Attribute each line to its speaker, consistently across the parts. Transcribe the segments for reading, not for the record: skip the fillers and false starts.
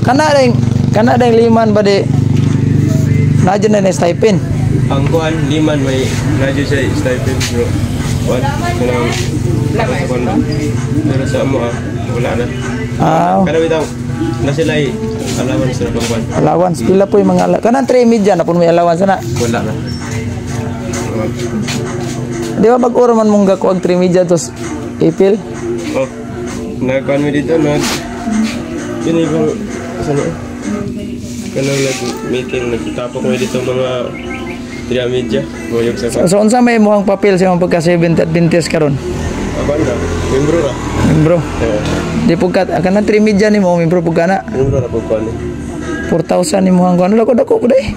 Speaker 1: Kana ding liman ba di nadyo na stipend.
Speaker 2: Ang kuan liman may nadyo siya stipend bro. What? Pero sa amo wala na. Kada bitaw na sila allowance na pagkuan.
Speaker 1: Allowance pila po yung mga kanang 3 media na pun may allowance na.
Speaker 2: Wala na.
Speaker 1: Di ba pag-uro man mong gakuag 3 media tos April?
Speaker 2: Oh. Nagkuan mo dito Yun ibang saan kanang nag-meeting nagtapok mo dito mga 3 media moyog sa
Speaker 1: so unsa may muhang papel sa mga pagka 70 Adventist karon?
Speaker 2: Aban na membro ra.
Speaker 1: Membro. Di pugkat kana 3 media ni mo membro pugkana.
Speaker 2: Membro ra pugkan.
Speaker 1: 4,000 ni muhang kuan dako ko dai.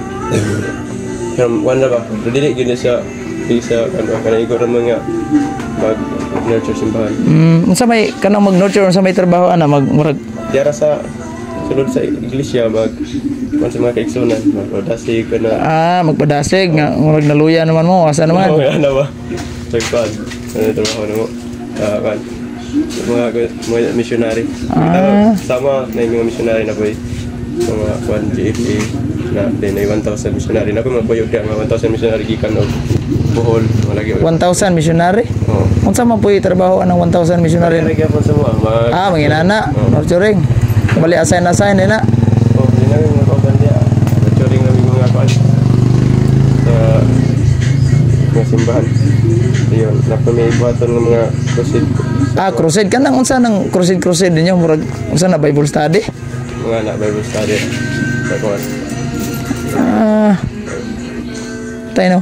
Speaker 2: Wala ba? Dili gid siya bisa kana igor mga mag nurture simbahan.
Speaker 1: Unsa may kanang mag nurture unsa may trabaho ana magmurag
Speaker 2: diara sa sulod sa iglesia mag sa mga kaigsunan magpadasig kana
Speaker 1: magpadasig nga murag naluya naman mo asa naman.
Speaker 2: Ano ba? Pagpad. Ano trabaho nimo? Kan mga missionary. Sama na yung mga missionary na boy. Mga kwan GFA na din ay 1,000 missionary na ko magpuyog ka mga 1,000 missionary gikan og Bohol malagi
Speaker 1: 1,000 missionary. Unsa man puy trabaho anang 1,000 missionary?
Speaker 2: Nagyapon sa mga
Speaker 1: manginana nurturing bali assign na na.
Speaker 2: Di na mga kauban dia nurturing na mga kwan sa mga simbahan. Ayun, napamay buhaton ng mga crusade.
Speaker 1: Crusade kanang unsa nang crusade ninyo murag unsa na Bible study?
Speaker 2: Mga na Bible study. Sakon.
Speaker 1: Tayo no.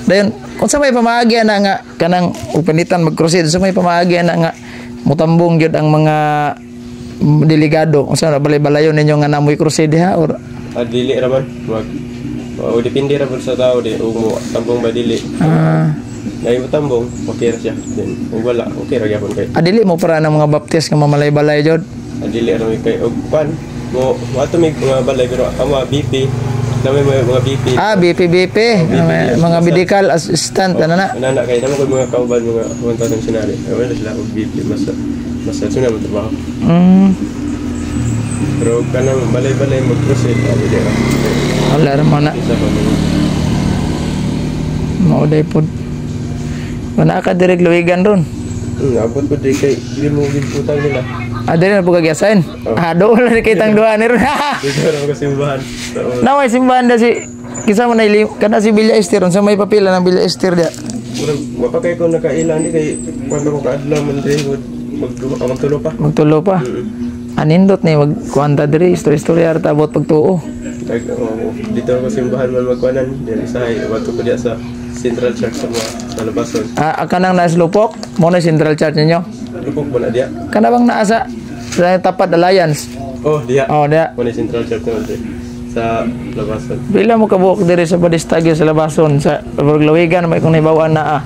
Speaker 1: Dayon unsa may pamaagi na nga kanang upanitan mag-crusade unsa may pamaagi na nga mutambong gyud ang mga delegado unsa na balay-balayon ninyo nga namoy crusade ha or
Speaker 2: dili ra man mag depende ra sa tao di mo tambong ba dili. Nay tambong okay ra siya then wala okay ra gyapon kay.
Speaker 1: Dili mo para ng mga baptist nga mamalay-balay jud.
Speaker 2: Dili ra mi kay og pan mo wato mig mga balay pero ama BP na may mga BP.
Speaker 1: BP. Mga medical assistant na.
Speaker 2: Nana kay namo ko mga kauban mga 1,000 missionary. Wala sila og BP mas sunod mo trabaho. Pero kanang balay-balay mag-crusade dili ra.
Speaker 1: Wala ra man na. Mauday pod. Wala ka direct luwigan ron.
Speaker 2: Abot po di kay dili mo giputang nila.
Speaker 1: Dili na po kagyasain. Doon na kay tang duha ni ron.
Speaker 2: Dito na ko simbahan.
Speaker 1: Naway simbahan da si kisa mo na kana si Villa Esther unsa may papila ng Villa Esther dia.
Speaker 2: Wa pa kay ko nakailan di kay kuno ko kaadlaw man diri magtulo pa. Anindot ni wag kuanta diri story arta abot pagtuo. Dito ko simbahan man magkuanan diri sa wato ko dia sa Central Church sa Labason.
Speaker 1: Kanang naslupok mo na Central Church ninyo.
Speaker 2: Lupok mo na dia. Kana
Speaker 1: bang naasa sa tapat Alliance?
Speaker 2: Dia.
Speaker 1: Dia.
Speaker 2: Mo na Central Church na sa Labason.
Speaker 1: Bila mo kabuok diri sa Badistagyo sa Labason sa Lawigan may kung nibawaan na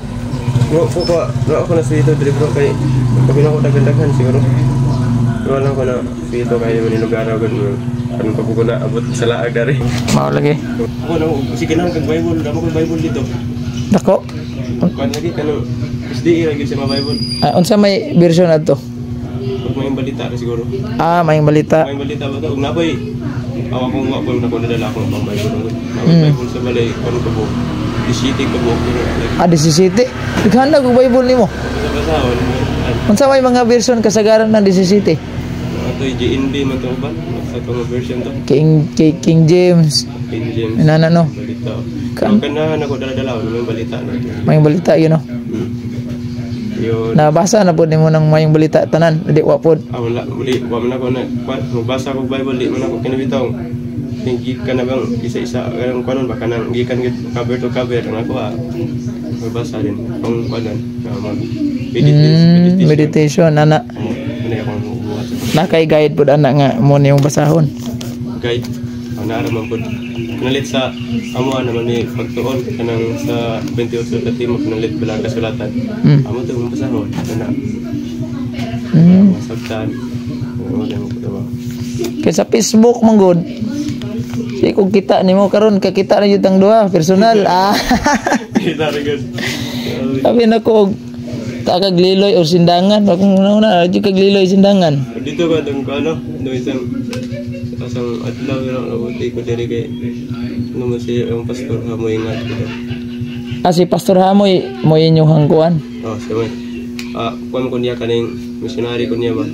Speaker 1: ako na dito diri bro kay kami na ko dagdagan siguro.
Speaker 2: Wala ko na dito kay manilugar ako gud. Anong ko na abot sa laag dari.
Speaker 1: Mao lagi.
Speaker 2: Ako na sige na kag Bible, damo ko Bible dito.
Speaker 1: Dako.
Speaker 2: Kan lagi kanang SDE lagi sa Bible.
Speaker 1: Unsa may version adto?
Speaker 2: May balita siguro.
Speaker 1: May balita.
Speaker 2: May balita ba to? Naboy. Awa ko nga ko na ko nadala ko ng Bible. Bible sa balay ano ko po. Di city ko po.
Speaker 1: Di city. Iganda ko Bible nimo. Unsa may mga version kasagaran ng di city?
Speaker 2: Ato JNB man to ba? Sa tong version to.
Speaker 1: King James. Inana no.
Speaker 2: Balita. Kanahan ako dala-dala may balita na.
Speaker 1: May balita yun no. Nabasa na po nimo ng mayong balita tanan, di wa pod.
Speaker 2: Wala, wa man ako na magbasa ko Bible di man ako kinabitaw. Tinggi ka na bang isa-isa ang kanon ba kanang gikan cover to cover ang ako magbasa din ang kanon mag meditation ana. Na kay guide pod ana nga mo niyong basahon. Guide. Ana ra man pod. Kanalit sa amo naman ni pagtuon kanang sa 28 ka timo kanalit bilang kasulatan. Amo to mong basahon ana. Sabtan. Kay sa Facebook man gud. Di kung kita nimo karon kakita na jud ang duha personal. Kita ra gud. Sabi na ko tagagliloy o sindangan, akong una jud kagliloy sindangan. Dito ba dong ano, do isang Asang adlaw lang nabuti ko diri kay naman siya ang pastor ha mo ingat ko.
Speaker 1: Si Pastor Hamoy mo inyong hangkuan.
Speaker 2: Oh, siya. Kuan ko niya kaning missionary ko niya ba.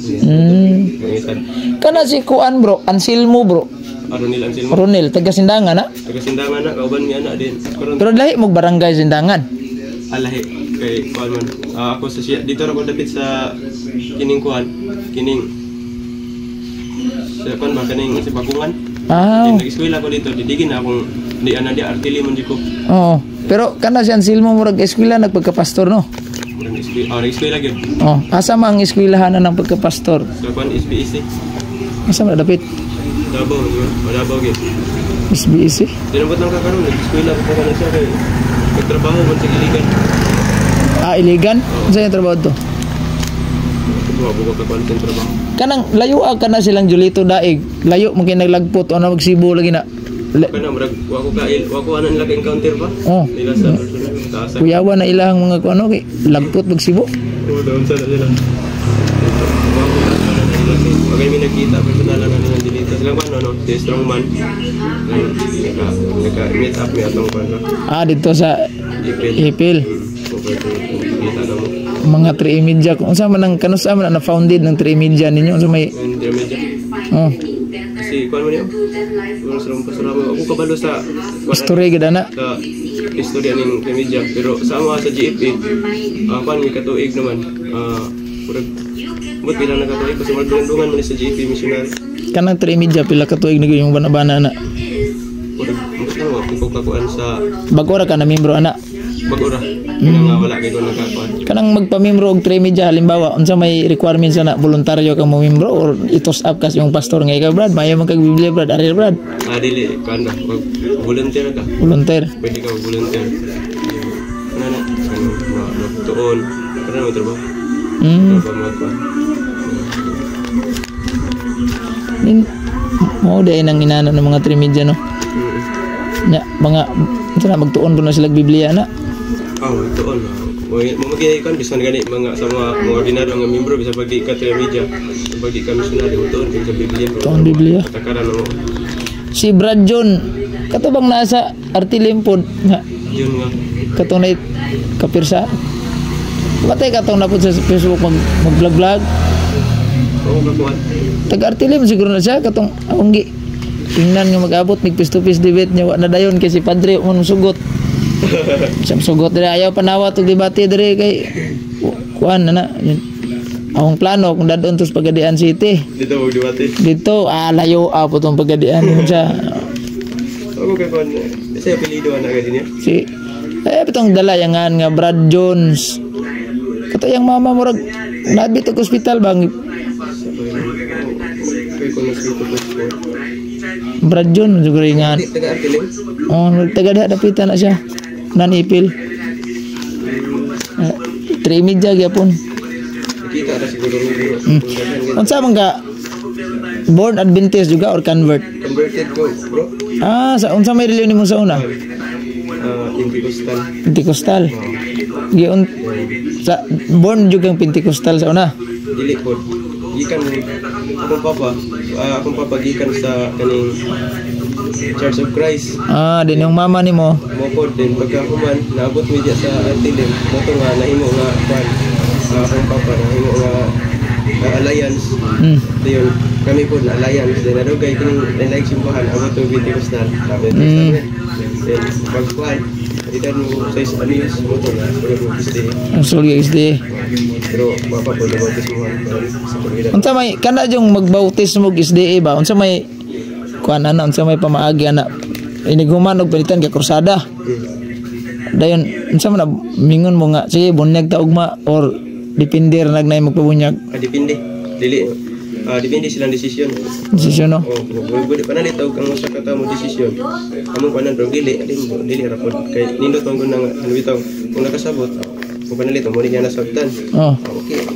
Speaker 1: Kana si kuan bro, Anselmo bro.
Speaker 2: Ronel Anselmo.
Speaker 1: Ronel taga Sindangan na.
Speaker 2: Taga Sindangan na kauban mi ana din.
Speaker 1: Pero lahi mo barangay Sindangan.
Speaker 2: Alahi kay kuan man. Ako sa siya dito ra ko dapit sa kining kuan, kining sa kuan ba kaning sa Bakungan. Nag-eskwela ko dito, didigin na akong di ana di artili man di ko.
Speaker 1: Oo. Pero kana si Anselmo murag eskwela nagpagka-pastor no.
Speaker 2: Nag-eskwela gyud.
Speaker 1: Asa man ang eskwelahan ng pagka-pastor?
Speaker 2: Sa kuan SBC.
Speaker 1: Asa man dapit?
Speaker 2: Davao gyud.
Speaker 1: SBC.
Speaker 2: Dinabot lang ka karon, nag-eskwela ko pa siya kay nagtrabaho man sa Iligan.
Speaker 1: Iligan? Saan yung trabaho to?
Speaker 2: Buko ka kuan trabaho.
Speaker 1: Kanang layo ka na silang Julito Daig. Layo mo kinaglagpot o na magsibo lagi na.
Speaker 2: Kana murag wako anan nila encounter ba? Nila sa taasa.
Speaker 1: Kuyawa na ilahang mga kuano kay lagpot magsibo.
Speaker 2: Doon sa nila. Pagay mi nakita personal lang nila dito. Sila kuan no, si Strongman. Naka-meet up mi atong kuan.
Speaker 1: Dito sa Ipil.
Speaker 2: Kita na mo.
Speaker 1: Mga 3 media kung sa man ang kanusa man na founded ng 3 media ninyo sa may kasi kuan mo niyo ako kabalo sa history gid ana
Speaker 2: sa istorya ning media pero sa amo sa GFA kuan mi katuig naman murag but pila na katuig kasi magdungan man sa GFA missionary
Speaker 1: kanang 3 media pila katuig nag yung bana-bana na
Speaker 2: murag ko kakuan sa
Speaker 1: bagora ka na membro ana
Speaker 2: bagora nga wala kay ko nagkakuan
Speaker 1: kanang magpamembro og 3 media halimbawa unsa may requirements na voluntaryo ka mo membro or itos up kas yung pastor nga ikaw Brad mayo man kag Biblia Brad ari Brad
Speaker 2: dili kanda volunteer ka pwede ka volunteer ano tuon ano mo trabaho trabaho
Speaker 1: mo day nang inana ng mga 3 media no nya mga unsa magtuon po na sila Biblia na
Speaker 2: tuon mamagay kan bisan gani mga sa mga ordinaryo nga membro bisa pagdi ka media pagdi ka missionary tuon sa Biblia
Speaker 1: tuon Biblia
Speaker 2: takaran mo
Speaker 1: si Brad John katubang nasa Artilimpod nga
Speaker 2: yun nga
Speaker 1: katong na kapirsa batay katong napod sa Facebook mag-vlog
Speaker 2: kakuan
Speaker 1: taga Artilim siguro na siya katong awanggi tingnan nga mag-abot mig face to face debate nya wa na dayon kay si Padre mo sugot siyang sugot dire ayaw panawat og debate dire kay kuan na akong plano kung dadon tos Pagadian City
Speaker 2: dito og debate
Speaker 1: dito layo po tong Pagadian siya
Speaker 2: ako kay kuan sa apelyido ana ka dinyo
Speaker 1: si bitong dala yangan nga Brad Jones kato yang mama murag nabit og ospital bang
Speaker 2: kay kuno
Speaker 1: Brad John siguro nga
Speaker 2: taga Artilim
Speaker 1: taga diha dapitan na siya nanipil 3 media gyapon
Speaker 2: kita ra siguro
Speaker 1: unsa man ka born Adventist juga or converted
Speaker 2: ko bro
Speaker 1: sa unsa may reliyon nimo sa una Pentecostal giun sa born juga Pentecostal sa una
Speaker 2: dili po gikan akong papa gikan sa kaning Church of Christ
Speaker 1: din yung mama nimo
Speaker 2: mopod din pagkahuman naabot media sa Artilim moto nga nahimo nga kwan akong papa nahimo nga alliance dayon kami po na alliance din nadugay kining like simbahan abot to Pentecostal then pagkuan idan mo sa anis moto na
Speaker 1: SDA
Speaker 2: pero papa po nabautismohan sa pagida
Speaker 1: unsa may kana jung magbautismo og SDA ba unsa may kuan ana unsa may pamaagi ana iniguman og palitan ka krusada dayon unsa man mingon mo nga sige bunyag ta ugma or depender nagnay magpabunyag
Speaker 2: depende dili depende silang desisyon
Speaker 1: no
Speaker 2: pwede pa nalit og ang usa ka tawo desisyon amo pa nan dili ra pod kay nindot man kun nga bitaw kung nakasabot kung panalit mo niya nasabtan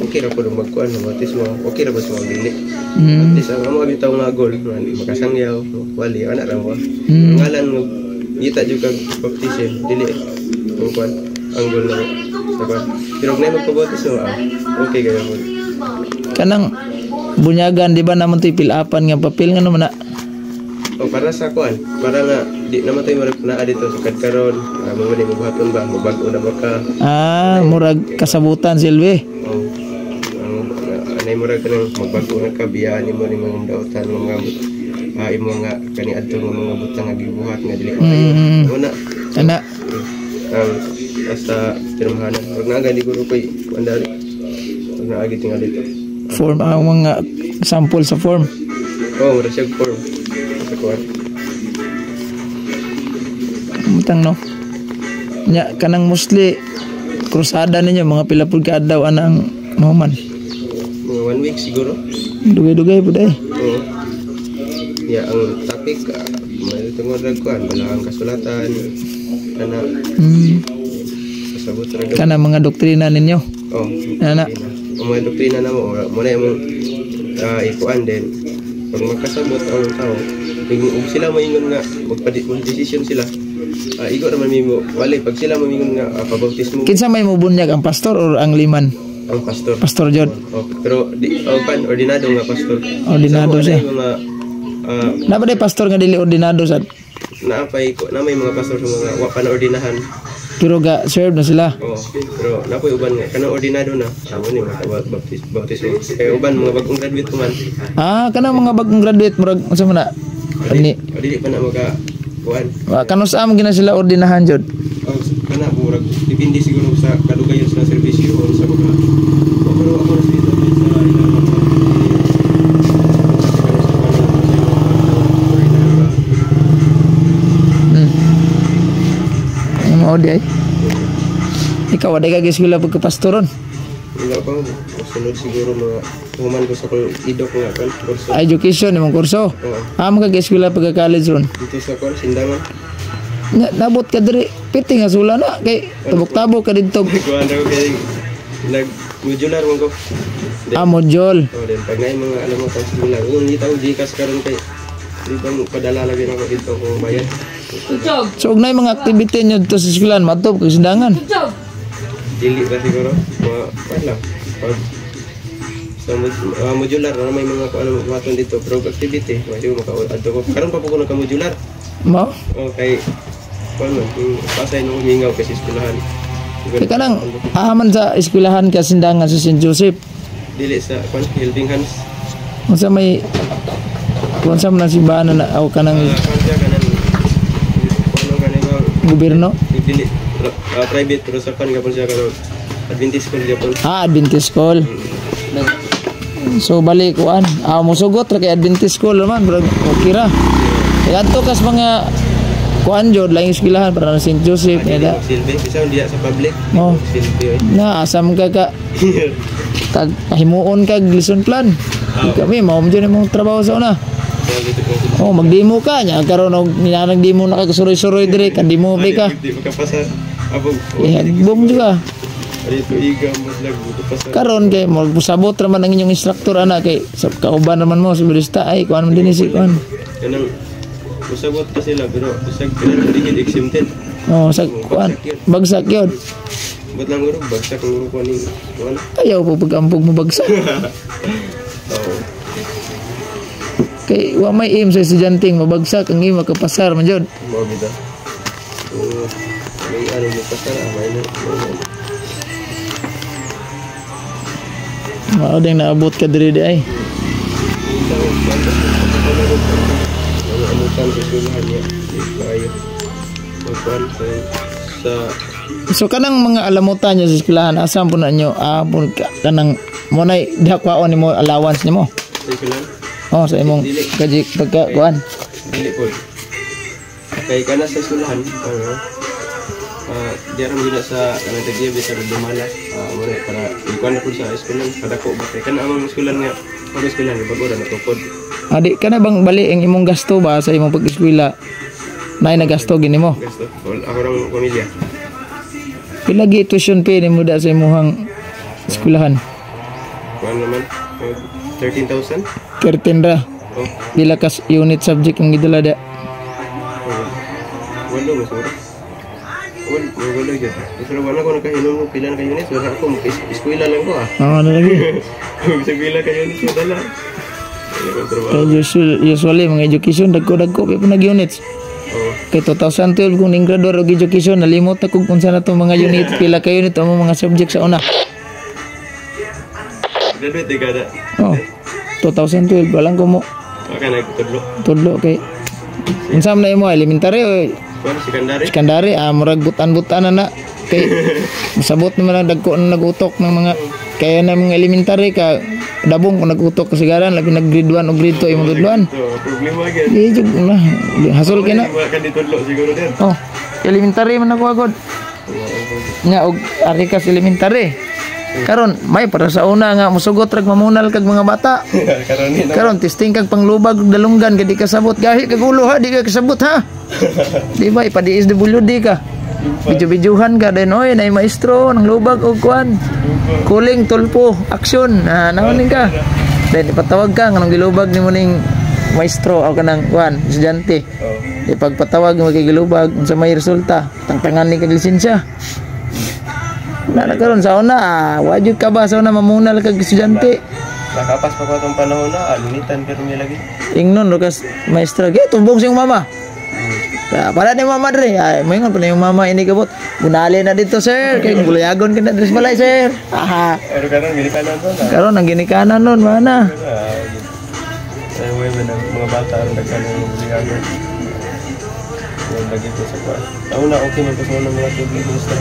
Speaker 2: okay ra pod magkuan bautismo okay ra ba sa dili at least ang amo bitaw nga goal makasangyaw wali ana ra mo ngalan mo kita jud kag baptism dili kung kuan ang goal na pero nay magpabautismo okay gaya mo
Speaker 1: kanang bunyagan, di ba naman ito'y pilapan nga papel nga naman na.
Speaker 2: O para sa kuan, para nga di naman tayo marag naa dito sa kadkaron, mga di mabuhaton ba, mabago na ba ka.
Speaker 1: Murag kasabutan silbi.
Speaker 2: Anay murag kanang magbago na ka, biyaan mo ni mga dautan, mga imo nga kani adto mga butang nga gibuhat nga dili kayo. Ana. Basta tinuhanan. Pag naagad di ko koy andali. Pag naagad tingal dito.
Speaker 1: Form ang mga sample sa form.
Speaker 2: Wala siya form. Sa kuan.
Speaker 1: Mutang no. Nya kanang mostly krusada ninyo mga pila pud ka adlaw anang mahuman.
Speaker 2: Mga 1 week siguro.
Speaker 1: Dugay-dugay pud ay.
Speaker 2: Oo. Ya ang topic may tungod ra kuan, balahang kasulatan. Kana. Kasabot ra
Speaker 1: kana mga doktrina ninyo. Ana.
Speaker 2: Mga doktrina na mo na imong ikuan din. Pag magkasabot ang tao, ug sila moingon nga magpa-decision sila. Igo naman mo wali pag sila moingon nga pabautismo.
Speaker 1: Kinsa may mobunyag ang pastor or ang liman?
Speaker 2: Ang pastor.
Speaker 1: Pastor Jod.
Speaker 2: Pero ordinado nga pastor.
Speaker 1: Ordinado siya. Dapat pastor nga dili ordinado sad.
Speaker 2: Naapay ko na may mga pastor sa mga wa pa na ordinahan.
Speaker 1: Pero ga serve na sila.
Speaker 2: Pero napoy uban nga kanang ordinado na. Amo ni mga bautismo. Kay uban mga bagong graduate man.
Speaker 1: Kana mga bagong graduate murag unsa man na?
Speaker 2: Dili pa na maka kuan.
Speaker 1: Kanus am gina sila ordinahan jud.
Speaker 2: Kana murag depende siguro sa kalugayon sa serbisyo o sa mga. Pero ako na dito sa ilang
Speaker 1: mao di ay. Ikaw aday ka eskwela pagka-pastoron.
Speaker 2: Wala pa sunod siguro mga human ko sa idok nga kan kurso.
Speaker 1: Education imong kurso. Amo ka eskwela pagka-college ron.
Speaker 2: Dito sa kon Sindangan.
Speaker 1: Nabot ka diri piti nga sula na kay tabok-tabok ka didto.
Speaker 2: Kuan daw kay modular mo ko.
Speaker 1: Module.
Speaker 2: Den pagay mga alam mo pang sila. Uni taw Gcash karon kay di ba padala lagi na ko dito ko bayan.
Speaker 1: So ugnay mga activity nyo dito sa eskwelahan matop kag Sindangan.
Speaker 2: Dili ba siguro? Wala. Sa modular na may mga ano maton dito pro activity. Wala mo maka-adto ko. Karon pa ko naka-modular.
Speaker 1: Mo?
Speaker 2: Okay. Paano? Pasay nung humingaw kasi eskwelahan.
Speaker 1: Kaya kanang ahaman sa eskwelahan ka Sindangan sa St. Joseph.
Speaker 2: Dili sa Helping Hands.
Speaker 1: Unsa may unsa man simbahan na aw kanang gobyerno?
Speaker 2: Dili private pero sa kan gapon siya karon Adventist school gapon.
Speaker 1: Adventist school. So balik kuan. Mosugot ra kay Adventist school naman, bro. Okay ra. Kaya adto kas mga kuan jud laing eskwelahan para sa St. Joseph eda.
Speaker 2: Silbi bisa diya sa public. Silbi.
Speaker 1: Na asam ka tag himuon kag lesson plan. Kami mao jud imong trabaho sa una. Magdemo ka nya karon og nagdemo na kay suroy-suroy dire kadimo ka.
Speaker 2: Di makapasa. Abog.
Speaker 1: Bom juga.
Speaker 2: Dito iga maglag pasar.
Speaker 1: Karon kay magsabot ra man ang inyong instructor ana kay sa kauban naman mo sa bilista ay kuan man dinhi si kuan.
Speaker 2: Kanang usabot pa sila pero bisag kanang digid exempted.
Speaker 1: Sa kuan bagsak yun.
Speaker 2: Ba't lang guro bagsak ang guro kuan ni kuan.
Speaker 1: Ayaw po pag-ampog mo bagsak. Kay wa may aim sa estudyanteng mabagsak ang imo makapasar man jud.
Speaker 2: Mo bida. May ano mo pasar may na.
Speaker 1: Mao ding naabot ka diri di ay. So kanang mga alamutan niyo sa eskwelahan asam po na nyo kanang mo nay dihakwaon nimo allowance nimo. Sa imong kaji pagka kuan.
Speaker 2: Dili po. Kay kana sa eskwelahan diaram gina sa kanang tagiya sa dumala mo para ikuan po sa eskwelahan padako ba kay kana among eskwelahan nga pag eskwelahan bago ra natukod.
Speaker 1: Adi kana bang bali ang imong gasto ba sa imong pag-eskwela? Nay nagasto gini mo?
Speaker 2: Gasto. Ako rang pamilya.
Speaker 1: Pila gi tuition fee nimo da sa imong eskwelahan?
Speaker 2: Kuan naman 13,000.
Speaker 1: 13 ra. Pila kas unit subject ang gidala da?
Speaker 2: Walo mo sura. Walo gyud. Pero wala ko nakahinom pila na ka unit, wala ako eskwela lang ko
Speaker 1: ano lagi?
Speaker 2: Bisag bila kayo ni siya dala.
Speaker 1: Kaya usually mga education dagko-dagko pa nag-units. Kay 2012 kung ning graduate og education nalimot na kung unsa na to mga unit pila ka unit ang mga subject sa una.
Speaker 2: Graduate di kada.
Speaker 1: 2012 walang ko mo.
Speaker 2: Ka nagtudlo.
Speaker 1: Tudlo kay unsa man na imo elementary o secondary murag butan-butan na kay masabot naman dagko na nagutok ng mga kaya na mga elementary ka dabong kung nagutok ka sigaran labi nag grade 1 o grade 2 imong tudloan.
Speaker 2: Problema gyud.
Speaker 1: Hasol kina.
Speaker 2: Ka ditudlo siguro din.
Speaker 1: Elementary man ako agad. Nga og ari ka elementary. Karon may para sa una nga musugot rag mamunal kag mga bata. Karon testing kag panglubag og dalunggan kadi kasabot gahi kag ulo ha di ka kasabot ha. Di ba ipa-DSWD ka. Video-videohan ka din oy nay maestro nang lubag og kuan. Kuling tulpo action naonin ka. Then ipatawag ka nganong gilubag nimo ning maestro o kanang kuan estudyante. Ipagpatawag mo kay gilubag unsa may resulta tangtangan ni kag lisensya. Nakaroon sa una, wajud ka ba sa una mamunal kag estudyante?
Speaker 2: Nakapas pa ko itong panahon na, alunitan pero may lagi.
Speaker 1: Ingnon, Lucas, maestra, tumbong siyang mama. Para ni mama dre, mayroon pa na yung mama ini kabot. Bunali na dito sir, kay gulayagon ka na dres balay sir.
Speaker 2: Pero karon ginikanan nun.
Speaker 1: Karon ang ginikanan nun, mana?
Speaker 2: Ay, mga bata ang nagkaroon ng gulayagon. Yung lagi ko sa kwa. Una, okay man po sa mga tubig minister.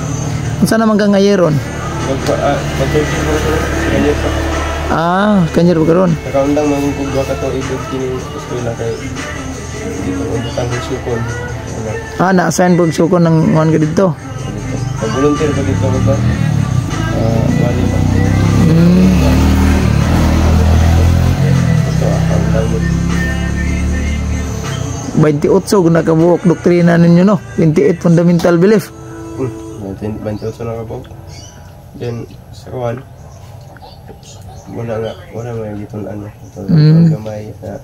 Speaker 1: Unsa naman ka ngayeron?
Speaker 2: Pagtulog ko kanyer pa.
Speaker 1: Kanyer ba karon?
Speaker 2: Nakaundang mangungkog ba ka to ibig kini eskwela kay dito undukan ng sukon.
Speaker 1: Na-assign po sukon ng mga dito?
Speaker 2: Pag-volunteer ko dito ba? Wali pa. Ito, ang lagot.
Speaker 1: 28 kung nakabuok doktrina ninyo no? 28 fundamental belief.
Speaker 2: 28 na ka po. Then, sa kawan, wala may gitong ano. Itong gamay na.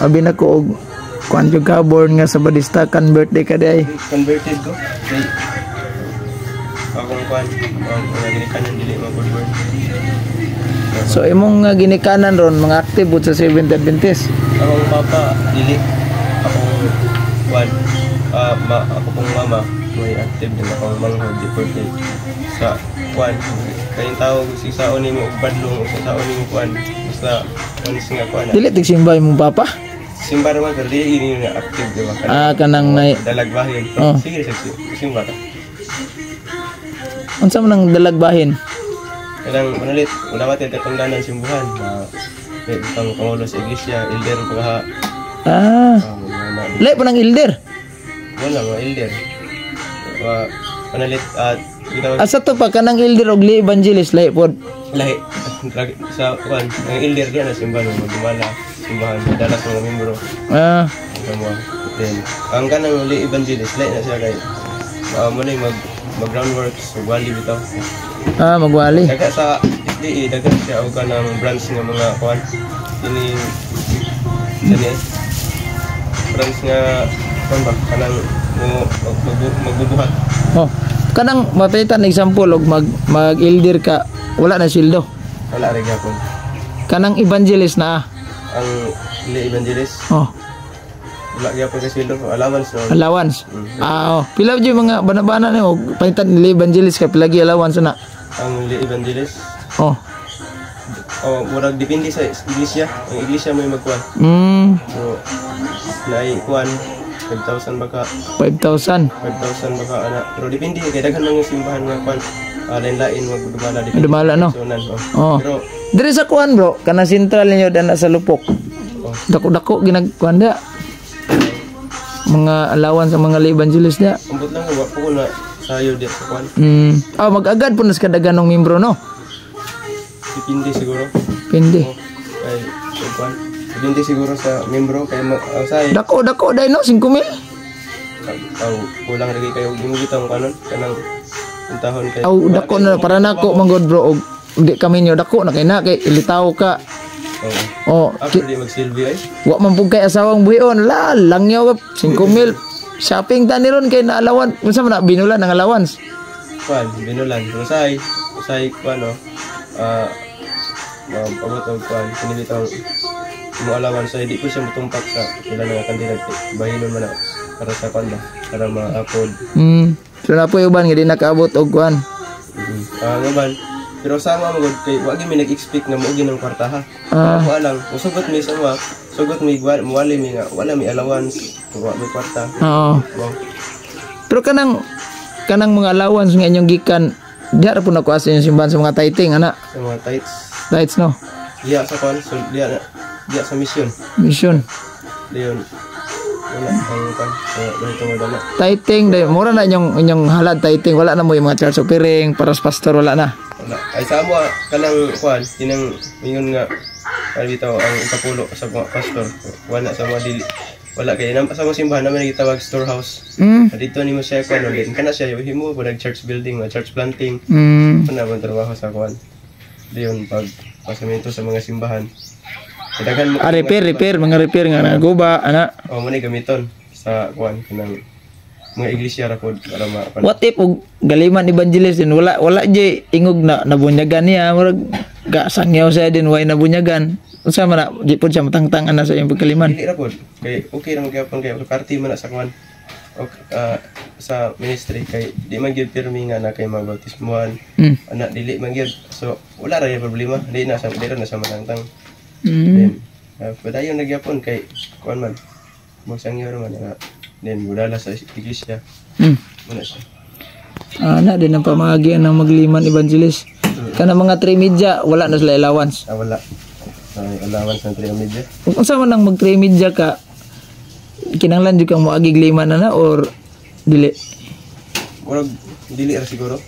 Speaker 1: Abi na ko og kuan jud ka born nga sa Badista converted ka day.
Speaker 2: Converted ko. Okay. Akong kuan, ang ginikanan dili mag-convert.
Speaker 1: So imong nga ginikanan ron mga active bud sa Seventh Adventist.
Speaker 2: Akong papa dili. Akong kuan, ako pong mama may active din akong manghod deported sa kuan. Kayong tawag si saon nimo og badlong o sa saon nimo kuan. Basta onis nga kuan.
Speaker 1: Dili tigsimba imong papa?
Speaker 2: Simba naman pero dili ini nga active di ba?
Speaker 1: Kanang nay
Speaker 2: dalagbahin. Sige sa simba ka.
Speaker 1: Unsa man ang dalagbahin?
Speaker 2: Kanang manalit ulawat yung katungdanan simbuhan. Pang pangulo sa iglesia, elder pagha.
Speaker 1: Lai pa ng elder?
Speaker 2: Wala mga elder. Panalit at
Speaker 1: asa to pa kanang elder og li evangelist lai pod.
Speaker 2: Lahi sa kuan ang elder diyan na simbahan mo dumala simbahan dala sa mga membro. Then ang kanang li evangelist lai na siya kay mo na mag-groundworks wali bitaw.
Speaker 1: Magwali.
Speaker 2: Daga sa SDE daga siya og kanang branch nga mga kuan ini branch nga kanang magbubuhat.
Speaker 1: Kanang mapaitan example og mag-elder ka wala na sildo.
Speaker 2: Wala rin gyapon.
Speaker 1: Kanang evangelist na
Speaker 2: ang li evangelist. Wala gyapon ka sildo, allowance no.
Speaker 1: Allowance. Pila jud mga bana-bana nimo paitan li evangelist ka pila gi allowance na.
Speaker 2: Ang li evangelist. Murag depende sa iglesia. Ang iglesia may magkuan. So, naay kuan 5,000 baka 5,000 baka ana pero depende kay daghan lang yung simbahan nga kuan lain-lain magdumala depende
Speaker 1: dumala no pero dire sa kuan bro kana sentral ninyo dana sa Lupok dako-dako ginagkuan da mga allowance sa mga evangelist da
Speaker 2: ambot lang wa ko na sayo di sa kuan
Speaker 1: mag-agad po nas kadaganong membro no
Speaker 2: depende siguro
Speaker 1: depende
Speaker 2: kay kuan depende siguro sa membro kay say
Speaker 1: dako dai no 5,000
Speaker 2: kulang lagi kayo gimugitang kanon kanang intahon kay
Speaker 1: dako na para nako manggod bro og di kami nyo dako na kay ilitaw ka
Speaker 2: after di magsilbi ay
Speaker 1: wa man pug kay asawang buhion langyaw ka 5,000 shopping tani ron kay na allowance unsa man binulan ng allowance
Speaker 2: kuan binulan usay kuan no abot og kuan kinilitaw mo alaman sa di ko siya mutumpak sa pila nga kandidat bahinon man na para sa kuan ba para ma-upload.
Speaker 1: So na po uban nga di nakaabot og kuan.
Speaker 2: Ngaban pero sama mo gud kay wa gyud mi nag-expect nga mogi ng kwarta ha. Ako alang usugot mi sa mga sugot mi wali mi nga wala mi allowance wa mi kwarta. Pero kanang mga allowance nga inyong gikan diha ra po nakuha sa inyong simbahan sa mga tithing ana.
Speaker 1: Sa mga tithes no.
Speaker 2: Diya sa kuan so diya sa mission. Diyon. Wala ang kan dito mo dala.
Speaker 1: Tithing day mura na inyong halad tithing wala na mo yung mga church offering para sa pastor wala na.
Speaker 2: Wala. Ay sa mo kanang kuan tinang ingon nga dito ang ikapulo sa mga pastor wala sa mga dili wala kay nang sa mga simbahan naman gitawag storehouse. Dito ni mo siya kuan din kana siya himo po nag church building o church planting. Kana man trabaho sa kuan. Diyon pag pasamento sa mga simbahan. Kadagan
Speaker 1: repair mga repair nga naguba ana.
Speaker 2: Mo ni gamiton sa kuan kanang mga iglesia ra pod para ma.
Speaker 1: What if og galiman evangelist din wala jay ingog na nabunyagan niya murag gasangyaw siya din way nabunyagan. Unsa man na di pod siya matangtang ana sa iyang pagkaliman.
Speaker 2: Dili ra pod kay okay ra magyapon kay party man na sa kuan. Sa ministry kay di man gyud pirmi nga na kay mabautismuhan. Ana dili man gyud. So wala ra yung problema. Di na sa matangtang. Then, padayon nagyapon kay kuan man. Magsangyo man nga. Then mudala sa iglesia. Muna siya.
Speaker 1: Ana din ang pamahagian ng magliman evangelist. Kana mga 3 media wala na sila allowance.
Speaker 2: Wala. Allowance ng 3 media.
Speaker 1: Unsa man nang mag 3 media ka kinahanglan jud kang moagi liman na or dili?
Speaker 2: Murag dili ra siguro.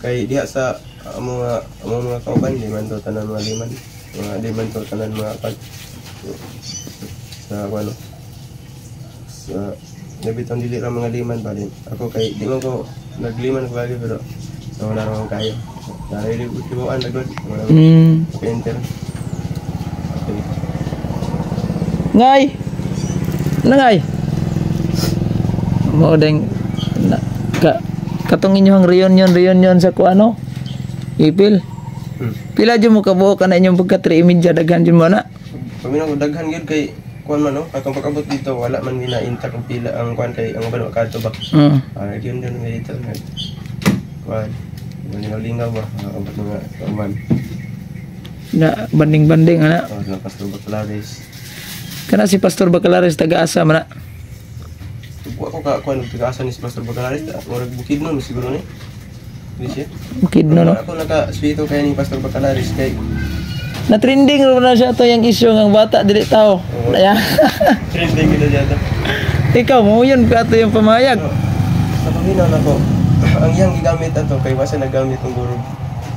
Speaker 2: Kay diha sa mga kauban liman to tanan mga liman. Mga liman to tanan mga pag sa ano sa nabiton dili ra mga liman ba din ako kay di man ko nagliman ko lagi pero so wala ra kayo dahil ibuan na gud enter
Speaker 1: ngay nangay mo deng katong inyong reunion sa kuano Ipil. Pila jud mo kabuok kana inyong pagka 3 media daghan jud mo na.
Speaker 2: Paminaw daghan gyud kay kuan man no, akong pag-abot dito wala man ginainta kung pila ang kuan kay ang uban kadto ba. Yun din dito na. Kuan. Lingaw ba ang mga uban.
Speaker 1: Na banding-banding ana.
Speaker 2: Na Pastor Bacalares.
Speaker 1: Kana si Pastor Bacalares taga-asa man na.
Speaker 2: Ako ka kuan taga-asa ni si Pastor Bacalares, murag Bukidnon siguro ni.
Speaker 1: Bukidnon no.
Speaker 2: Ako naka-swito kay ni Pastor Bacalares kay
Speaker 1: na trending ro na siya to yung issue ng bata dili tao. Kaya
Speaker 2: trending gid siya to.
Speaker 1: Ikaw mo yun ka to yung pamayag.
Speaker 2: Sa paminaw nako. Ang iyang gigamit ato kay wasa nagamit ng guro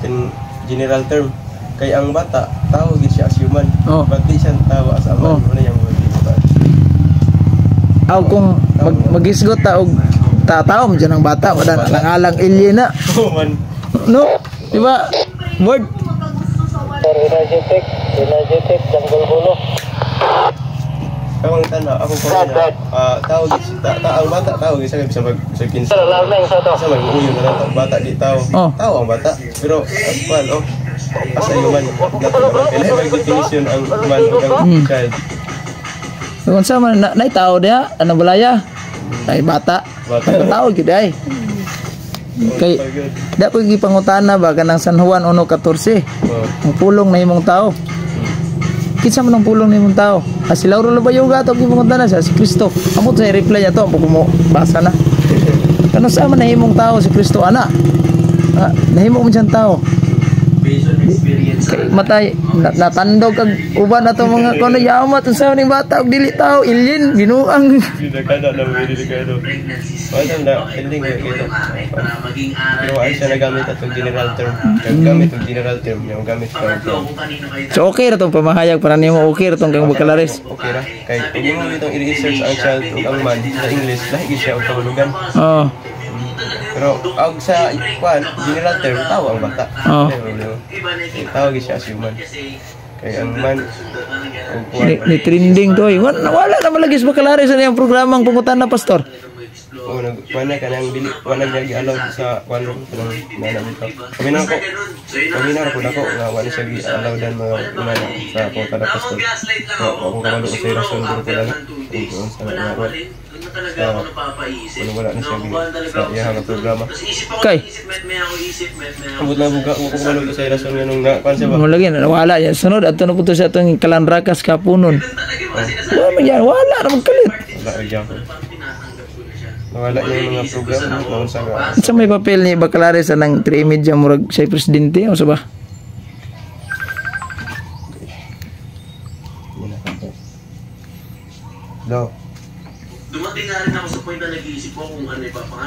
Speaker 2: in general term kay ang bata tao gid siya as human. Pati siya tao as aman ano yang word.
Speaker 1: Kung magisgot ta og tataw mo dyan ang bata madan alang alien na no diba word energetic tanggol bulo
Speaker 2: Kawang tanda, ako ko na tao ang bata tao isa kay bisag kinsa. Sa mag-uyo na lang bata di tao. Tao ang bata. Pero as well as a human, kailangan may definition ang man o ang child.
Speaker 1: Kung sa man na tao dia, ano balaya? Ay bata. Tao gyud ay. Kay da ko gipangutana ba kanang San Juan 1:14. Ang pulong na himong tao. Kinsa man ang pulong nimong tao? Si Lauro Labayoga to gipangutana sa si Kristo. Amo sa reply ato pag mo basa na. Kano sa man nahimong tao si Kristo ana? Nahimo man siyang tao. Matay natandog kag uban ato mga kono yamat unsa ning bata og dili tao alien binuang
Speaker 2: kada na dili kada wala na ending ito pero ay siya nagamit atong general term gamit ang general term yung gamit sa
Speaker 1: so okay ra tong pamahayag para nimo okay ra tong kang Bacalares
Speaker 2: okay ra kay kung mo itong i-research ang child ug ang man sa English lahi gid siya og kabulugan pero ang sa kwan general term tao ang bata tao gid siya as human kaya ang man
Speaker 1: ni trending to wala na malagis Bacalares sa iyang programang pangutan na pastor
Speaker 2: Oo, nagkuhanan ka nang dili, wala niya gi-allow sa kuwan kanang nanay ko. Kami na ako nga wala siya gi-allow dan mga inana sa ako kada pastor. So, ako kabalo sa rason duro ko lang. Kung sa mga wala na siya sa iyang programa.
Speaker 1: Kay,
Speaker 2: Abot na buka ko kabalo sa rason nga nung kuwan siya ba.
Speaker 1: mo lagi wala yan. Sunod ato na po to sa atong kalanrakas kapunon. Wala man yan, wala na magkalit.
Speaker 2: Wala rin ko. Nawala niya yung mga programa noon sa
Speaker 1: Sa may papel ni Bacalares anang 3 media murag siya presidente o sa ba?
Speaker 2: Daw.
Speaker 3: Dumating na rin ako sa point na nag-iisip ko kung ano yung